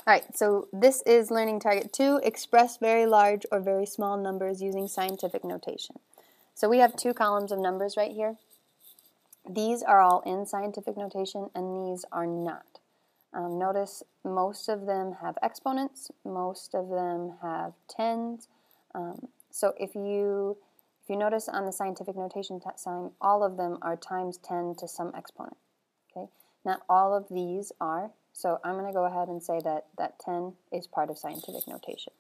Alright, so this is learning target 2, express very large or very small numbers using scientific notation. So we have two columns of numbers right here. These are all in scientific notation and these are not. Notice most of them have exponents, most of them have tens. So if you notice on the scientific notation sign, all of them are times 10 to some exponent. Okay, not all of these are. So I'm going to go ahead and say that 10 is part of scientific notation.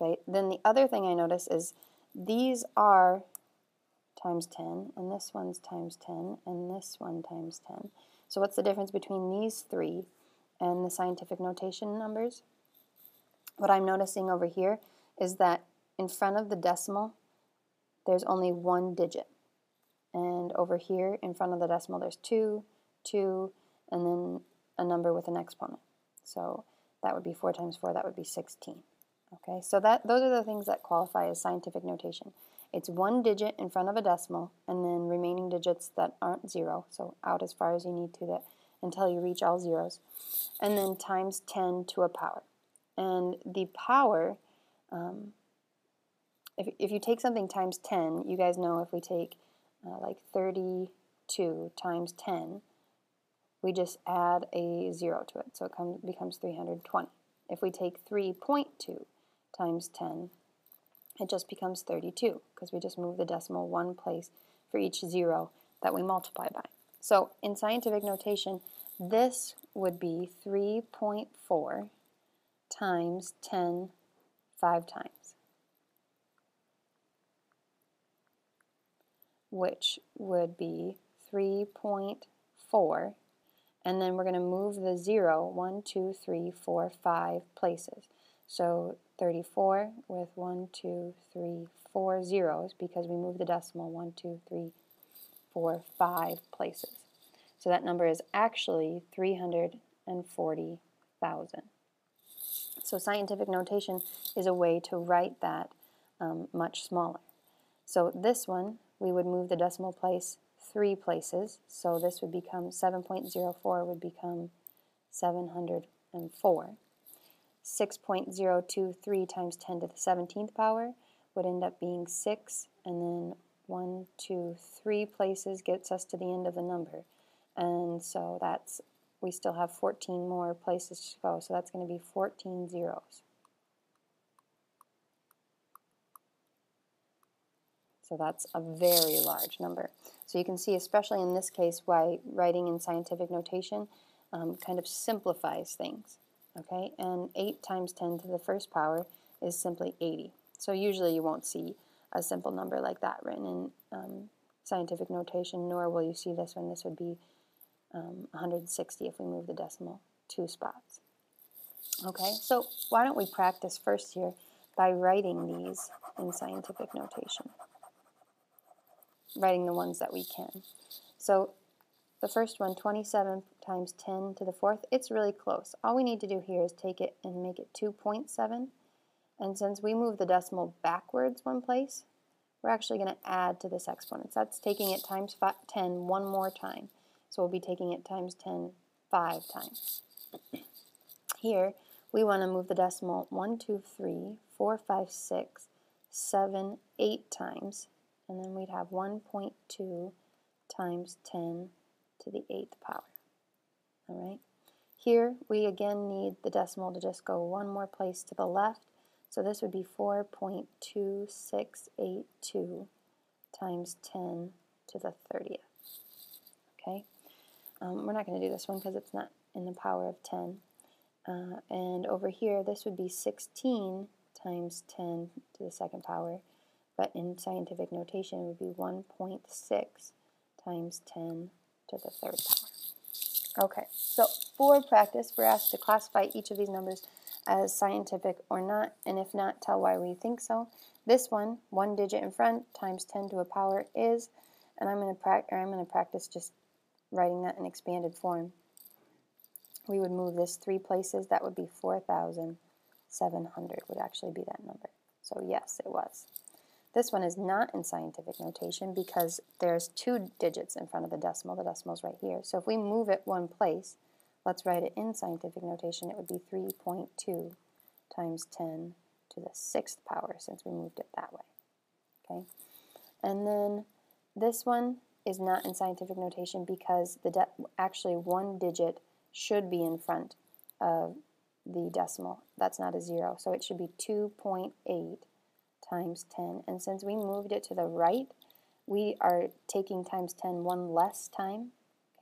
Okay, then the other thing I notice is these are times 10, and this one's times 10, and this one times 10. So what's the difference between these three and the scientific notation numbers? What I'm noticing over here is that in front of the decimal, there's only one digit. And over here, in front of the decimal, there's 2, 2, and then a number with an exponent. So that would be 4 times 4, that would be 16. Okay, so those are the things that qualify as scientific notation. It's one digit in front of a decimal, and then remaining digits that aren't 0, so out as far as you need to until you reach all zeros, and then times 10 to a power. And the power, if you take something times 10, you guys know if we take like 32 times 10, we just add a 0 to it, so it becomes 320. If we take 3.2 times 10, it just becomes 32, because we just move the decimal one place for each 0 that we multiply by. So in scientific notation, this would be 3.4 times 10 5 times, which would be 3.4, and then we're going to move the 0 1, 2, 3, 4, 5 places. So 34 with 1, 2, 3, 4 zeros, because we move the decimal 1, 2, 3, 4, 5 places. So that number is actually 340,000. So scientific notation is a way to write that much smaller. So this one, we would move the decimal place 3 places. So this would become 7.04 would become 704. 6.023 times 10 to the 17th power would end up being 6, and then 1, 2, 3 places gets us to the end of the number. And so we still have 14 more places to go, so that's going to be 14 zeros. So that's a very large number. So you can see, especially in this case, why writing in scientific notation kind of simplifies things. Okay, and 8 times 10 to the first power is simply 80. So usually you won't see a simple number like that written in scientific notation, nor will you see this one. This would be 160 if we move the decimal 2 spots. Okay, so why don't we practice first here by writing these in scientific notation, writing the ones that we can. So the first one, 27 times 10 to the 4th, it's really close. All we need to do here is take it and make it 2.7. And since we move the decimal backwards one place, we're actually going to add to this exponent. So that's taking it times 10 one more time. So we'll be taking it times 10 5 times. Here, we want to move the decimal 1, 2, 3, 4, 5, 6, 7, 8 times. And then we'd have 1.2 times 10 to the 8th power. All right. Here we again need the decimal to just go one more place to the left. So this would be 4.2682 times 10 to the 30th. Okay. We're not going to do this one because it's not in the power of 10. And over here, this would be 16 times 10 to the 2nd power. But in scientific notation, it would be 1.6 times 10 to the 3rd power. Okay, so for practice, we're asked to classify each of these numbers as scientific or not, and if not, tell why we think so. This one digit in front times 10 to a power is, and I'm going to practice just writing that in expanded form. We would move this 3 places. That would be 4,700 would actually be that number. So yes, it was. This one is not in scientific notation because there's 2 digits in front of the decimal. The decimal's right here. So if we move it one place, let's write it in scientific notation. It would be 3.2 times 10 to the 6th power, since we moved it that way. Okay, and then this one is not in scientific notation because actually one digit should be in front of the decimal. That's not a 0, so it should be 2.8 times 10. And since we moved it to the right, we are taking times 10 one less time.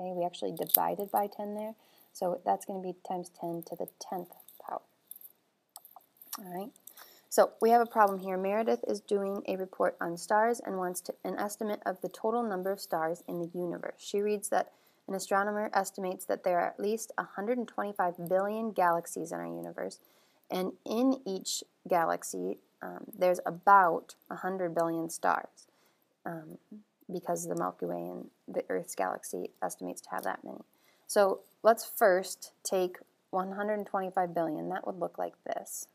Okay, we actually divided by 10 there, so that's going to be times 10 to the 10th power. All right. So we have a problem here. Meredith is doing a report on stars and wants an estimate of the total number of stars in the universe. She reads that an astronomer estimates that there are at least 125 billion galaxies in our universe, and in each galaxy there's about 100 billion stars, because the Milky Way and the Earth's galaxy estimates to have that many. So let's first take 125 billion. That would look like this.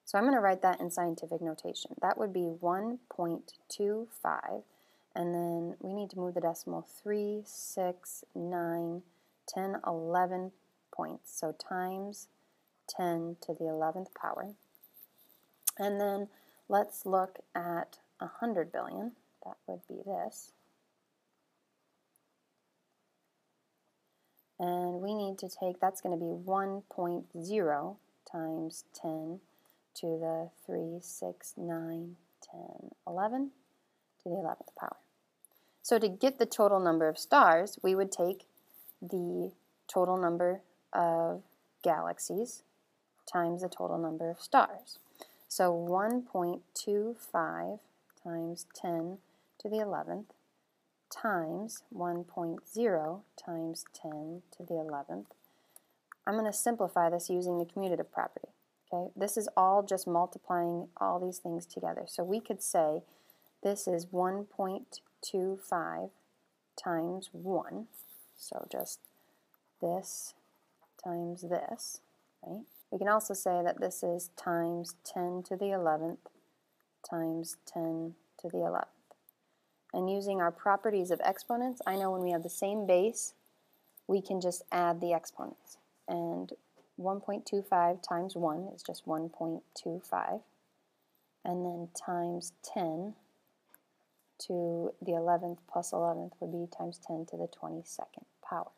So I'm going to write that in scientific notation. That would be 1.25, and then we need to move the decimal 3, 6, 9, 10, 11 points. So times 10 to the 11th power. And then let's look at 100 billion. That would be this. And we need to take, that's going to be 1.0 times 10 to the 3, 6, 9, 10, 11 to the 11th power. So to get the total number of stars, we would take the total number of galaxies times the total number of stars. So 1.25 times 10 to the 11th times 1.0 times 10 to the 11th. I'm going to simplify this using the commutative property. Okay, this is all just multiplying all these things together. So we could say this is 1.25 times 1. So just this times this, right? We can also say that this is times 10 to the 11th times 10 to the 11th. And using our properties of exponents, I know when we have the same base, we can just add the exponents. And 1.25 times 1 is just 1.25, and then times 10 to the 11th plus 11th would be times 10 to the 22nd power.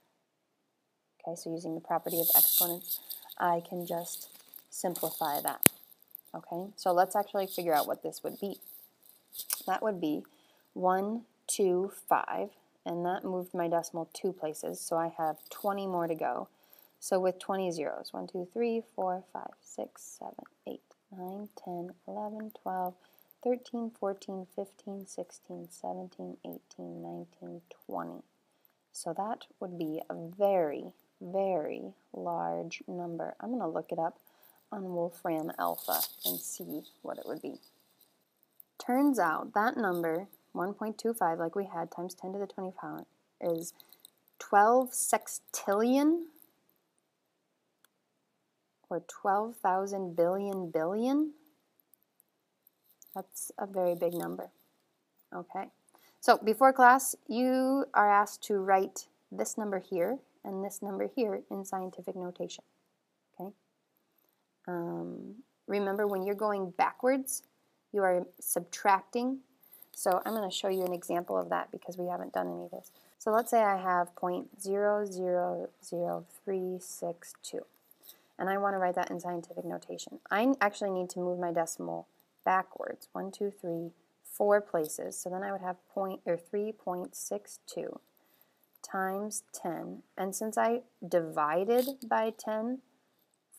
Okay, so using the property of exponents, I can just simplify that. Okay, so let's actually figure out what this would be. That would be 125, and that moved my decimal 2 places, so I have 20 more to go. So with 20 zeros, 1, 2, 3, 4, 5, 6, 7, 8, 9, 10, 11, 12, 13, 14, 15, 16, 17, 18, 19, 20. So that would be a very, very large number. I'm going to look it up on Wolfram Alpha and see what it would be. Turns out that number, 1.25, like we had, times 10 to the 20th power, is 12 sextillion, or 12,000 billion. That's a very big number. Okay, so before class, you are asked to write this number here and this number here in scientific notation. Okay. Remember, when you're going backwards, you are subtracting. So I'm going to show you an example of that because we haven't done any of this. So let's say I have 0.000362. And I want to write that in scientific notation. I actually need to move my decimal backwards, 1, 2, 3, 4 places. So then I would have 3.62 times 10. And since I divided by 10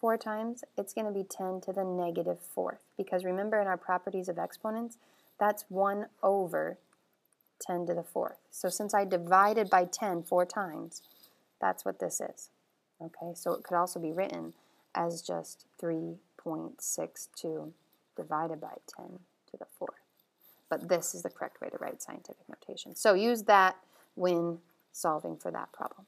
4 times, it's going to be 10 to the negative 4th. Because remember, in our properties of exponents, that's 1 over 10 to the 4th. So since I divided by 10 4 times, that's what this is. Okay, so it could also be written as just 3.62 divided by 10 to the 4th. But this is the correct way to write scientific notation. So use that when solving for that problem.